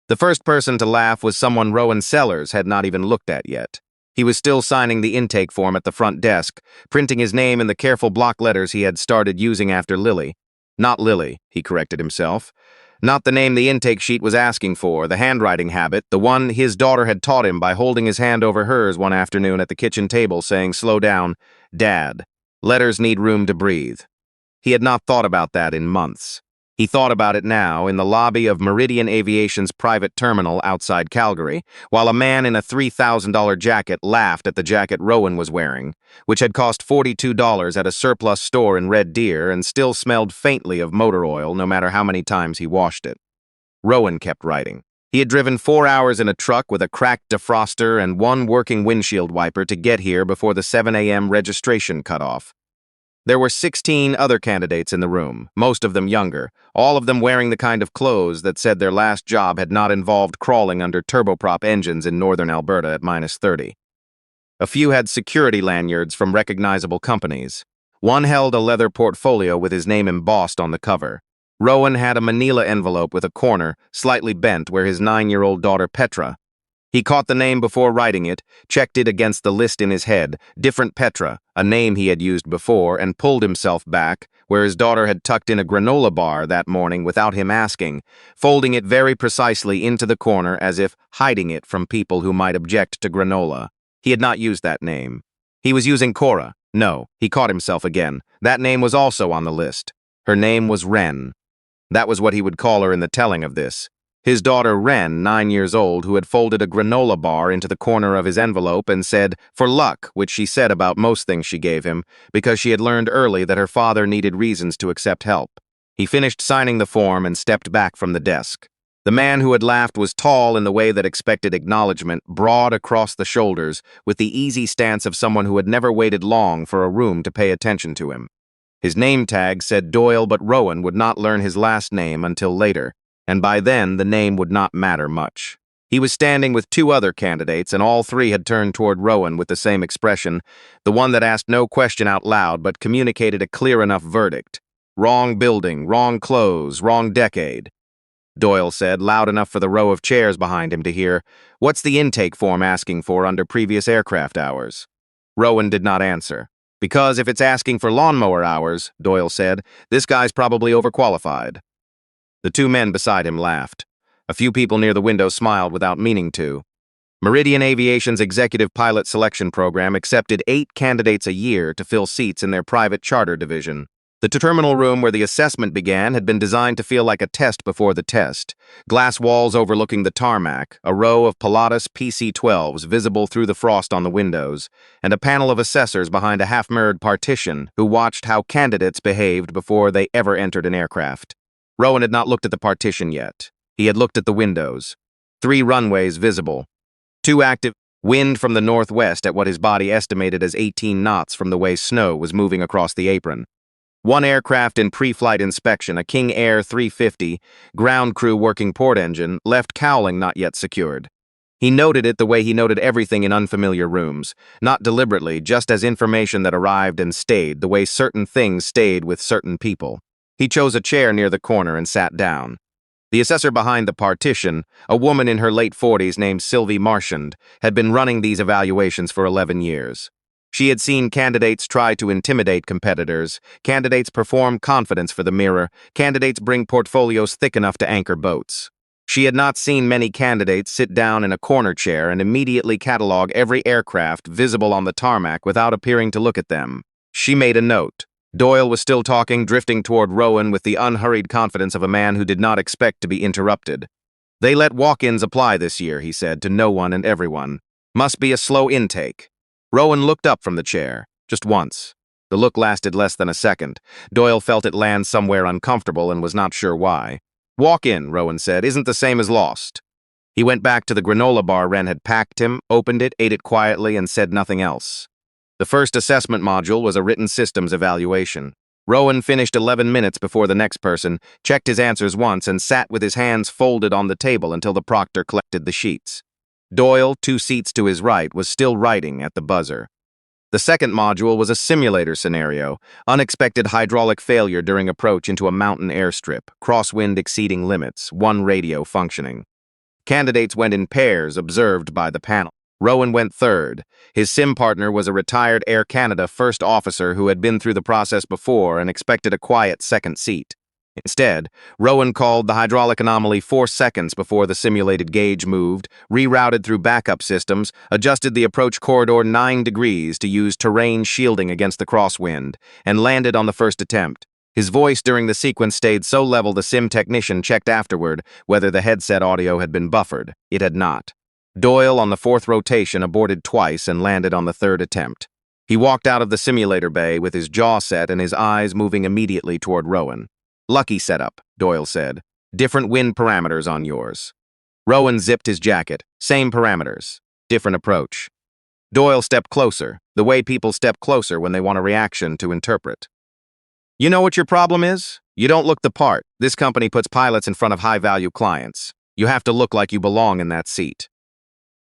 The first person to laugh was someone Rowan Sellers had not even looked at yet. He was still signing the intake form at the front desk, printing his name in the careful block letters he had started using after Lily. Not Lily, he corrected himself. Not the name the intake sheet was asking for, the handwriting habit, the one his daughter had taught him by holding his hand over hers one afternoon at the kitchen table saying, "Slow down, Dad. Letters need room to breathe." He had not thought about that in months. He thought about it now in the lobby of Meridian Aviation's private terminal outside Calgary, while a man in a $3,000 jacket laughed at the jacket Rowan was wearing, which had cost $42 at a surplus store in Red Deer and still smelled faintly of motor oil no matter how many times he washed it. Rowan kept writing. He had driven 4 hours in a truck with a cracked defroster and one working windshield wiper to get here before the 7 a.m. registration cutoff. There were 16 other candidates in the room, most of them younger, all of them wearing the kind of clothes that said their last job had not involved crawling under turboprop engines in northern Alberta at -30. A few had security lanyards from recognizable companies. One held a leather portfolio with his name embossed on the cover. Rowan had a manila envelope with a corner, slightly bent, where his 9-year-old daughter Petra. He caught the name before writing it, checked it against the list in his head, different Petra, a name he had used before, and pulled himself back, where his daughter had tucked in a granola bar that morning without him asking, folding it very precisely into the corner as if hiding it from people who might object to granola. He had not used that name. He was using Cora. No, he caught himself again. That name was also on the list. Her name was Wren. That was what he would call her in the telling of this. His daughter Wren, 9 years old, who had folded a granola bar into the corner of his envelope and said, "For luck," which she said about most things she gave him, because she had learned early that her father needed reasons to accept help. He finished signing the form and stepped back from the desk. The man who had laughed was tall in the way that expected acknowledgement, broad across the shoulders, with the easy stance of someone who had never waited long for a room to pay attention to him. His name tag said Doyle, but Rowan would not learn his last name until later, and by then the name would not matter much. He was standing with 2 other candidates, and all 3 had turned toward Rowan with the same expression, the one that asked no question out loud but communicated a clear enough verdict. Wrong building, wrong clothes, wrong decade. Doyle said, loud enough for the row of chairs behind him to hear, "What's the intake form asking for under previous aircraft hours?" Rowan did not answer. "Because if it's asking for lawnmower hours," Doyle said, "this guy's probably overqualified." The 2 men beside him laughed. A few people near the window smiled without meaning to. Meridian Aviation's executive pilot selection program accepted 8 candidates a year to fill seats in their private charter division. The terminal room where the assessment began had been designed to feel like a test before the test. Glass walls overlooking the tarmac, a row of Pilatus PC-12s visible through the frost on the windows, and a panel of assessors behind a half-mirrored partition who watched how candidates behaved before they ever entered an aircraft. Rowan had not looked at the partition yet. He had looked at the windows. 3 runways visible. 2 active. Wind from the northwest at what his body estimated as 18 knots from the way snow was moving across the apron. 1 aircraft in pre-flight inspection, a King Air 350, ground crew working port engine, left cowling not yet secured. He noted it the way he noted everything in unfamiliar rooms, not deliberately, just as information that arrived and stayed, the way certain things stayed with certain people. He chose a chair near the corner and sat down. The assessor behind the partition, a woman in her late 40s named Sylvie Marchand, had been running these evaluations for 11 years. She had seen candidates try to intimidate competitors, candidates perform confidence for the mirror, candidates bring portfolios thick enough to anchor boats. She had not seen many candidates sit down in a corner chair and immediately catalog every aircraft visible on the tarmac without appearing to look at them. She made a note. Doyle was still talking, drifting toward Rowan with the unhurried confidence of a man who did not expect to be interrupted. "They let walk-ins apply this year," he said, to no one and everyone. "Must be a slow intake." Rowan looked up from the chair, just once. The look lasted less than a second. Doyle felt it land somewhere uncomfortable and was not sure why. "Walk-in," Rowan said, "isn't the same as lost." He went back to the granola bar Wren had packed him, opened it, ate it quietly, and said nothing else. The first assessment module was a written systems evaluation. Rowan finished 11 minutes before the next person, checked his answers once, and sat with his hands folded on the table until the proctor collected the sheets. Doyle, 2 seats to his right, was still writing at the buzzer. The second module was a simulator scenario, unexpected hydraulic failure during approach into a mountain airstrip, crosswind exceeding limits, 1 radio functioning. Candidates went in pairs, observed by the panel. Rowan went third. His sim partner was a retired Air Canada first officer who had been through the process before and expected a quiet second seat. Instead, Rowan called the hydraulic anomaly 4 seconds before the simulated gauge moved, rerouted through backup systems, adjusted the approach corridor 9 degrees to use terrain shielding against the crosswind, and landed on the first attempt. His voice during the sequence stayed so level the sim technician checked afterward whether the headset audio had been buffered. It had not. Doyle, on the 4th rotation, aborted twice and landed on the 3rd attempt. He walked out of the simulator bay with his jaw set and his eyes moving immediately toward Rowan. "Lucky setup," Doyle said. "Different wind parameters on yours." Rowan zipped his jacket. "Same parameters. Different approach." Doyle stepped closer, the way people step closer when they want a reaction to interpret. "You know what your problem is? You don't look the part. This company puts pilots in front of high-value clients. You have to look like you belong in that seat."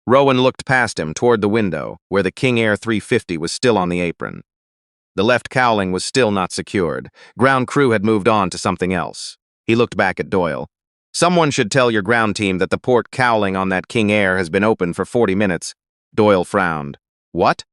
Rowan looked past him toward the window, where the King Air 350 was still on the apron. The left cowling was still not secured. Ground crew had moved on to something else. He looked back at Doyle. "Someone should tell your ground team that the port cowling on that King Air has been open for 40 minutes. Doyle frowned. "What?"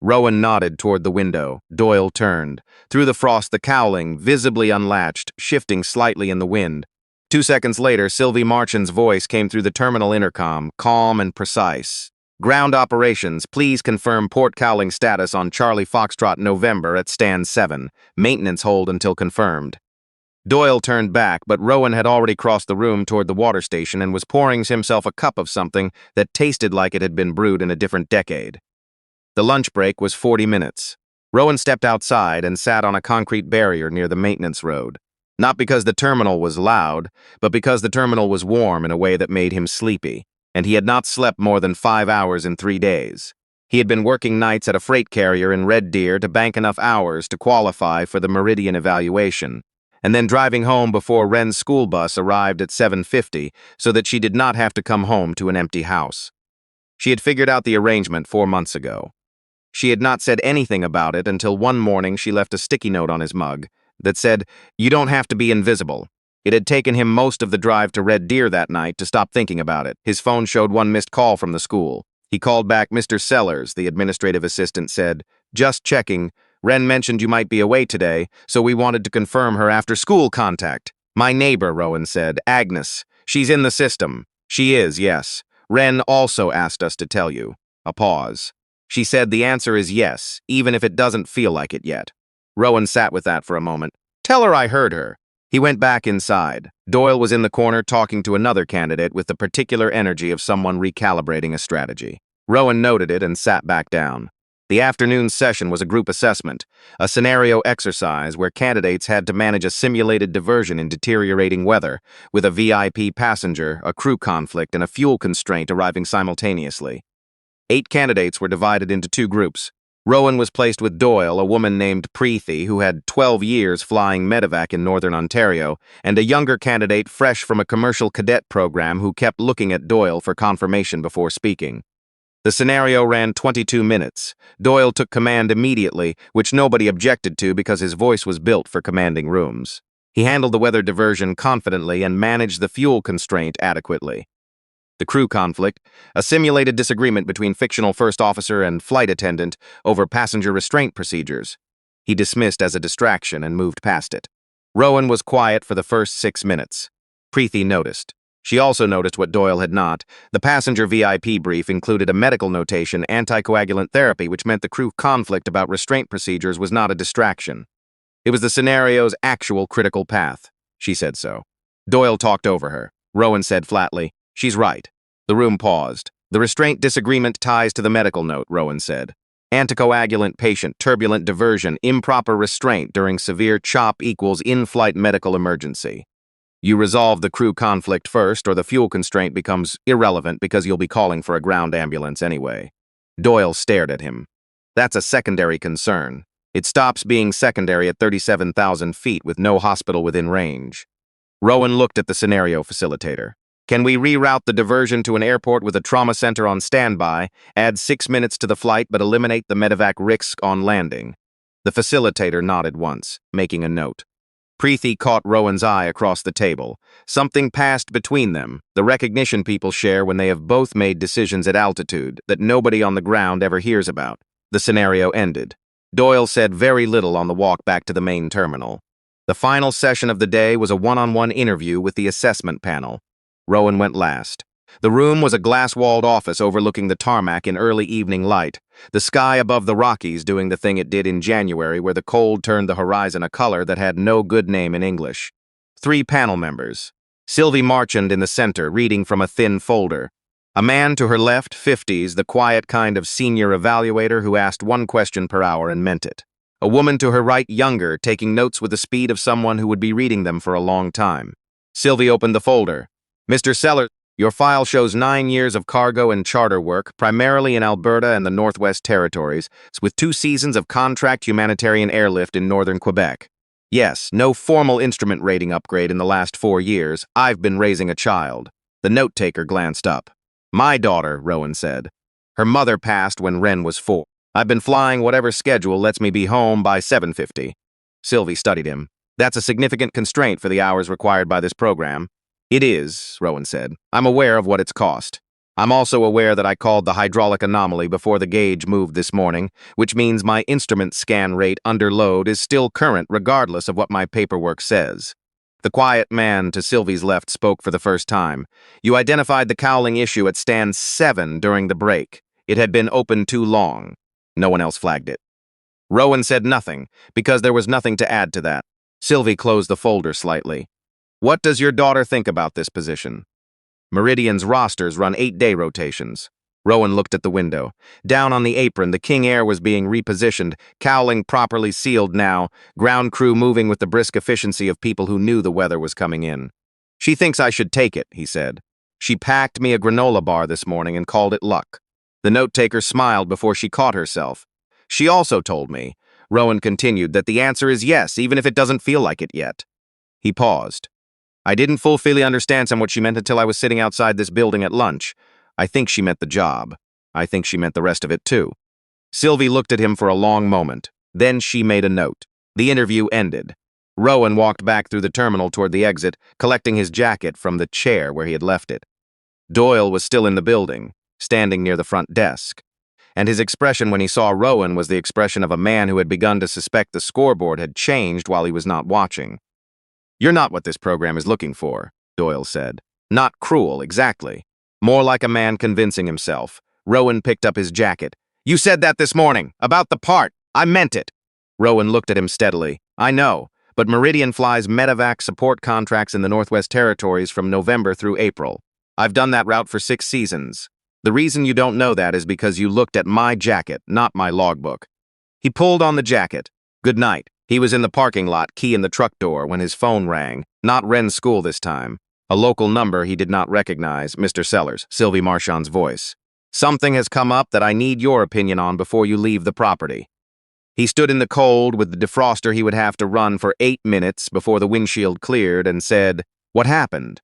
Rowan nodded toward the window. Doyle turned. Through the frost, the cowling, visibly unlatched, shifting slightly in the wind. 2 seconds later, Sylvie Marchand's voice came through the terminal intercom, calm and precise. "Ground operations, please confirm port cowling status on Charlie Foxtrot November at stand 7. Maintenance hold until confirmed." Doyle turned back, but Rowan had already crossed the room toward the water station and was pouring himself a cup of something that tasted like it had been brewed in a different decade. The lunch break was 40 minutes. Rowan stepped outside and sat on a concrete barrier near the maintenance road. Not because the terminal was loud, but because the terminal was warm in a way that made him sleepy, and he had not slept more than 5 hours in 3 days. He had been working nights at a freight carrier in Red Deer to bank enough hours to qualify for the Meridian evaluation, and then driving home before Wren's school bus arrived at 7:50 so that she did not have to come home to an empty house. She had figured out the arrangement 4 months ago. She had not said anything about it until one morning she left a sticky note on his mug that said, "You don't have to be invisible." It had taken him most of the drive to Red Deer that night to stop thinking about it. His phone showed one missed call from the school. He called back. "Mr. Sellers," the administrative assistant said. "Just checking. Wren mentioned you might be away today, so we wanted to confirm her after-school contact." "My neighbor," Rowan said. "Agnes. She's in the system." "She is, yes. Wren also asked us to tell you." A pause. "She said the answer is yes, even if it doesn't feel like it yet." Rowan sat with that for a moment. "Tell her I heard her." He went back inside. Doyle was in the corner talking to another candidate with the particular energy of someone recalibrating a strategy. Rowan noted it and sat back down. The afternoon session was a group assessment, a scenario exercise where candidates had to manage a simulated diversion in deteriorating weather, with a VIP passenger, a crew conflict, and a fuel constraint arriving simultaneously. 8 candidates were divided into 2 groups. Rowan was placed with Doyle, a woman named Preethi, who had 12 years flying medevac in Northern Ontario, and a younger candidate fresh from a commercial cadet program who kept looking at Doyle for confirmation before speaking. The scenario ran 22 minutes. Doyle took command immediately, which nobody objected to because his voice was built for commanding rooms. He handled the weather diversion confidently and managed the fuel constraint adequately. The crew conflict, a simulated disagreement between fictional first officer and flight attendant over passenger restraint procedures. He dismissed as a distraction and moved past it. Rowan was quiet for the first 6 minutes. Preethi noticed. She also noticed what Doyle had not. The passenger VIP brief included a medical notation, anticoagulant therapy, which meant the crew conflict about restraint procedures was not a distraction. It was the scenario's actual critical path. She said so. Doyle talked over her. Rowan said flatly, "She's right." The room paused. "The restraint disagreement ties to the medical note," Rowan said. "Anticoagulant patient, turbulent diversion, improper restraint during severe CHOP equals in-flight medical emergency. You resolve the crew conflict first, or the fuel constraint becomes irrelevant because you'll be calling for a ground ambulance anyway." Doyle stared at him. "That's a secondary concern. It stops being secondary at 37,000 feet with no hospital within range." Rowan looked at the scenario facilitator. "Can we reroute the diversion to an airport with a trauma center on standby, add 6 minutes to the flight but eliminate the medevac risk on landing?" The facilitator nodded once, making a note. Preeti caught Rowan's eye across the table. Something passed between them, the recognition people share when they have both made decisions at altitude that nobody on the ground ever hears about. The scenario ended. Doyle said very little on the walk back to the main terminal. The final session of the day was a one-on-one interview with the assessment panel. Rowan went last. The room was a glass-walled office overlooking the tarmac in early evening light, the sky above the Rockies doing the thing it did in January where the cold turned the horizon a color that had no good name in English. 3 panel members. Sylvie Marchand in the center, reading from a thin folder. A man to her left, 50s, the quiet kind of senior evaluator who asked 1 question per hour and meant it. A woman to her right, younger, taking notes with the speed of someone who would be reading them for a long time. Sylvie opened the folder. Mr. Sellers, your file shows 9 years of cargo and charter work, primarily in Alberta and the Northwest Territories, with 2 seasons of contract humanitarian airlift in northern Quebec. Yes, no formal instrument rating upgrade in the last 4 years. I've been raising a child. The note-taker glanced up. My daughter, Rowan said. Her mother passed when Wren was 4. I've been flying whatever schedule lets me be home by 7:50. Sylvie studied him. That's a significant constraint for the hours required by this program. It is, Rowan said. I'm aware of what it's cost. I'm also aware that I called the hydraulic anomaly before the gauge moved this morning, which means my instrument scan rate under load is still current regardless of what my paperwork says. The quiet man to Sylvie's left spoke for the first time. You identified the cowling issue at stand 7 during the break. It had been open too long. No one else flagged it. Rowan said nothing, because there was nothing to add to that. Sylvie closed the folder slightly. What does your daughter think about this position? Meridian's rosters run 8-day rotations. Rowan looked at the window. Down on the apron, the King Air was being repositioned, cowling properly sealed now, ground crew moving with the brisk efficiency of people who knew the weather was coming in. She thinks I should take it, he said. She packed me a granola bar this morning and called it luck. The note-taker smiled before she caught herself. She also told me, Rowan continued, that the answer is yes, even if it doesn't feel like it yet. He paused. I didn't fully understand what she meant until I was sitting outside this building at lunch. I think she meant the job. I think she meant the rest of it too. Sylvie looked at him for a long moment. Then she made a note. The interview ended. Rowan walked back through the terminal toward the exit, collecting his jacket from the chair where he had left it. Doyle was still in the building, standing near the front desk. And his expression when he saw Rowan was the expression of a man who had begun to suspect the scoreboard had changed while he was not watching. You're not what this program is looking for, Doyle said. Not cruel, exactly. More like a man convincing himself. Rowan picked up his jacket. You said that this morning, about the part. I meant it. Rowan looked at him steadily. I know, but Meridian flies medevac support contracts in the Northwest Territories from November through April. I've done that route for 6 seasons. The reason you don't know that is because you looked at my jacket, not my logbook. He pulled on the jacket. Good night. He was in the parking lot, key in the truck door, when his phone rang. Not Wren's school this time. A local number he did not recognize, Mr. Sellers, Sylvie Marchand's voice. Something has come up that I need your opinion on before you leave the property. He stood in the cold with the defroster he would have to run for 8 minutes before the windshield cleared and said, What happened?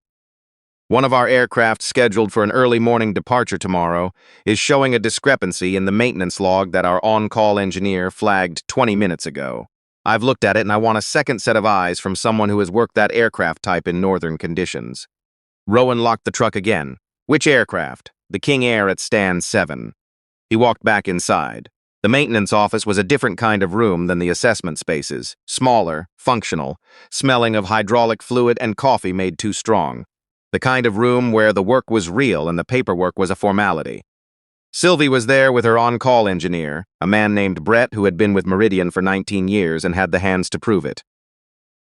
One of our aircraft scheduled for an early morning departure tomorrow is showing a discrepancy in the maintenance log that our on-call engineer flagged 20 minutes ago. I've looked at it and I want a second set of eyes from someone who has worked that aircraft type in northern conditions. Rowan locked the truck again. Which aircraft? The King Air at stand 7. He walked back inside. The maintenance office was a different kind of room than the assessment spaces. Smaller, functional, smelling of hydraulic fluid and coffee made too strong. The kind of room where the work was real and the paperwork was a formality. Sylvie was there with her on-call engineer, a man named Brett who had been with Meridian for 19 years and had the hands to prove it.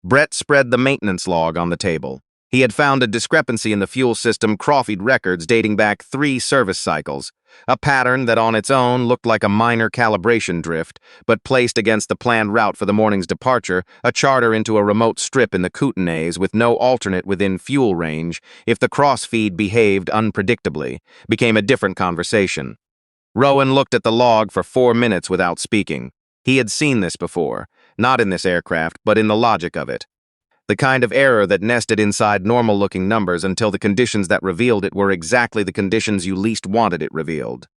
Brett spread the maintenance log on the table. He had found a discrepancy in the fuel system Crawford records dating back 3 service cycles, a pattern that on its own looked like a minor calibration drift, but placed against the planned route for the morning's departure, a charter into a remote strip in the Kootenays with no alternate within fuel range, if the crossfeed behaved unpredictably, became a different conversation. Rowan looked at the log for 4 minutes without speaking. He had seen this before, not in this aircraft, but in the logic of it. The kind of error that nested inside normal-looking numbers until the conditions that revealed it were exactly the conditions you least wanted it revealed.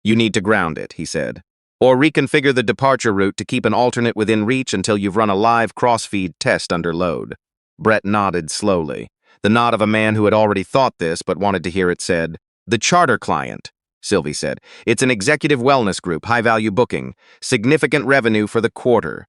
You need to ground it, he said. Or reconfigure the departure route to keep an alternate within reach until you've run a live cross-feed test under load. Brett nodded slowly, the nod of a man who had already thought this but wanted to hear it said. The charter client, Sylvie said. It's an executive wellness group, high-value booking, significant revenue for the quarter.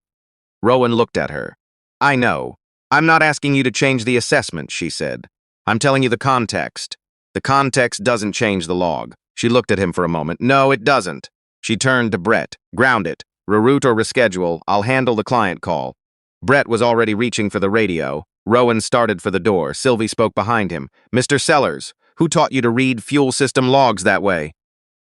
Rowan looked at her. I know. I'm not asking you to change the assessment, she said. I'm telling you the context. The context doesn't change the log. She looked at him for a moment. No, it doesn't. She turned to Brett. Ground it. Reroute or reschedule. I'll handle the client call. Brett was already reaching for the radio. Rowan started for the door. Sylvie spoke behind him. Mr. Sellers, who taught you to read fuel system logs that way?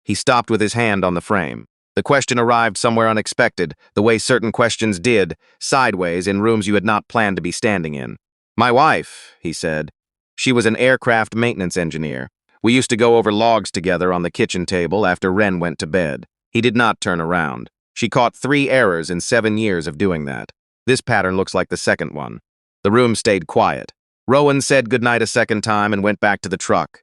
He stopped with his hand on the frame. The question arrived somewhere unexpected, the way certain questions did, sideways in rooms you had not planned to be standing in. My wife, he said. She was an aircraft maintenance engineer. We used to go over logs together on the kitchen table after Wren went to bed. He did not turn around. She caught 3 errors in 7 years of doing that. This pattern looks like the second one. The room stayed quiet. Rowan said goodnight a second time and went back to the truck.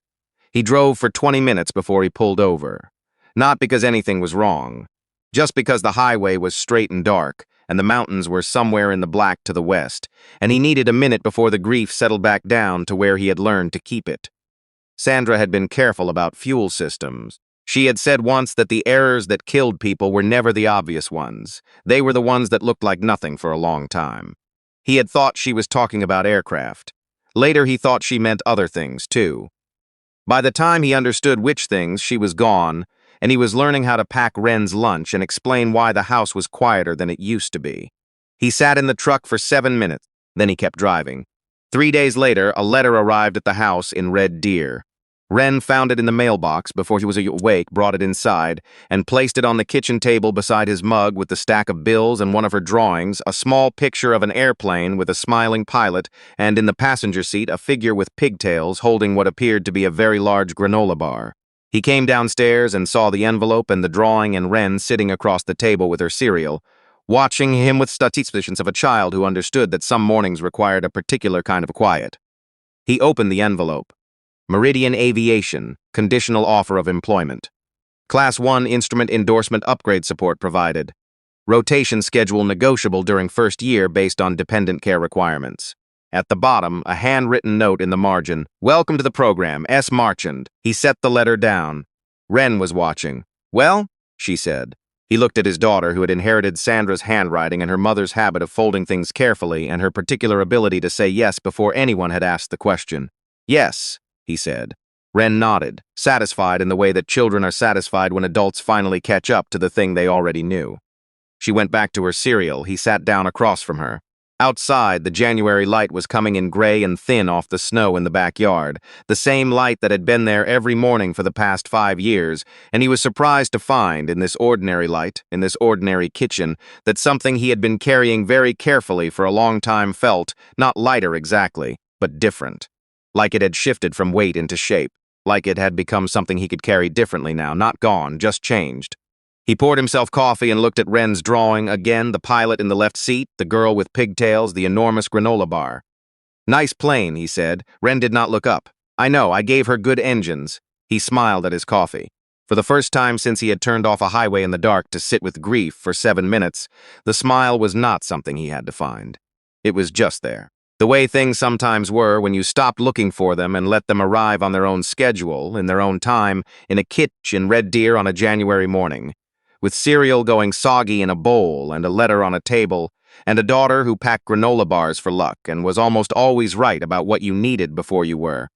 He drove for 20 minutes before he pulled over. Not because anything was wrong. Just because the highway was straight and dark, and the mountains were somewhere in the black to the west, and he needed a minute before the grief settled back down to where he had learned to keep it. Sandra had been careful about fuel systems. She had said once that the errors that killed people were never the obvious ones. They were the ones that looked like nothing for a long time. He had thought she was talking about aircraft. Later he thought she meant other things, too. By the time he understood which things, she was gone, and he was learning how to pack Wren's lunch and explain why the house was quieter than it used to be. He sat in the truck for 7 minutes, then he kept driving. 3 days later, a letter arrived at the house in Red Deer. Wren found it in the mailbox before he was awake, brought it inside, and placed it on the kitchen table beside his mug with the stack of bills and one of her drawings, a small picture of an airplane with a smiling pilot, and in the passenger seat a figure with pigtails holding what appeared to be a very large granola bar. He came downstairs and saw the envelope and the drawing and Wren sitting across the table with her cereal, watching him with suspicions of a child who understood that some mornings required a particular kind of quiet. He opened the envelope. Meridian Aviation, conditional offer of employment. Class 1 instrument endorsement upgrade support provided. Rotation schedule negotiable during first year based on dependent care requirements. At the bottom, a handwritten note in the margin. Welcome to the program, S. Marchand. He set the letter down. Wren was watching. Well, she said. He looked at his daughter, who had inherited Sandra's handwriting and her mother's habit of folding things carefully and her particular ability to say yes before anyone had asked the question. Yes, he said. Wren nodded, satisfied in the way that children are satisfied when adults finally catch up to the thing they already knew. She went back to her cereal. He sat down across from her. Outside, the January light was coming in gray and thin off the snow in the backyard, the same light that had been there every morning for the past 5 years, and he was surprised to find, in this ordinary light, in this ordinary kitchen, that something he had been carrying very carefully for a long time felt, not lighter exactly, but different. Like it had shifted from weight into shape, like it had become something he could carry differently now, not gone, just changed. He poured himself coffee and looked at Wren's drawing, again the pilot in the left seat, the girl with pigtails, the enormous granola bar. Nice plane, he said. Wren did not look up. I know, I gave her good engines. He smiled at his coffee. For the first time since he had turned off a highway in the dark to sit with grief for 7 minutes, the smile was not something he had to find. It was just there. The way things sometimes were when you stopped looking for them and let them arrive on their own schedule, in their own time, in a kitchen in Red Deer on a January morning, with cereal going soggy in a bowl and a letter on a table, and a daughter who packed granola bars for luck and was almost always right about what you needed before you were.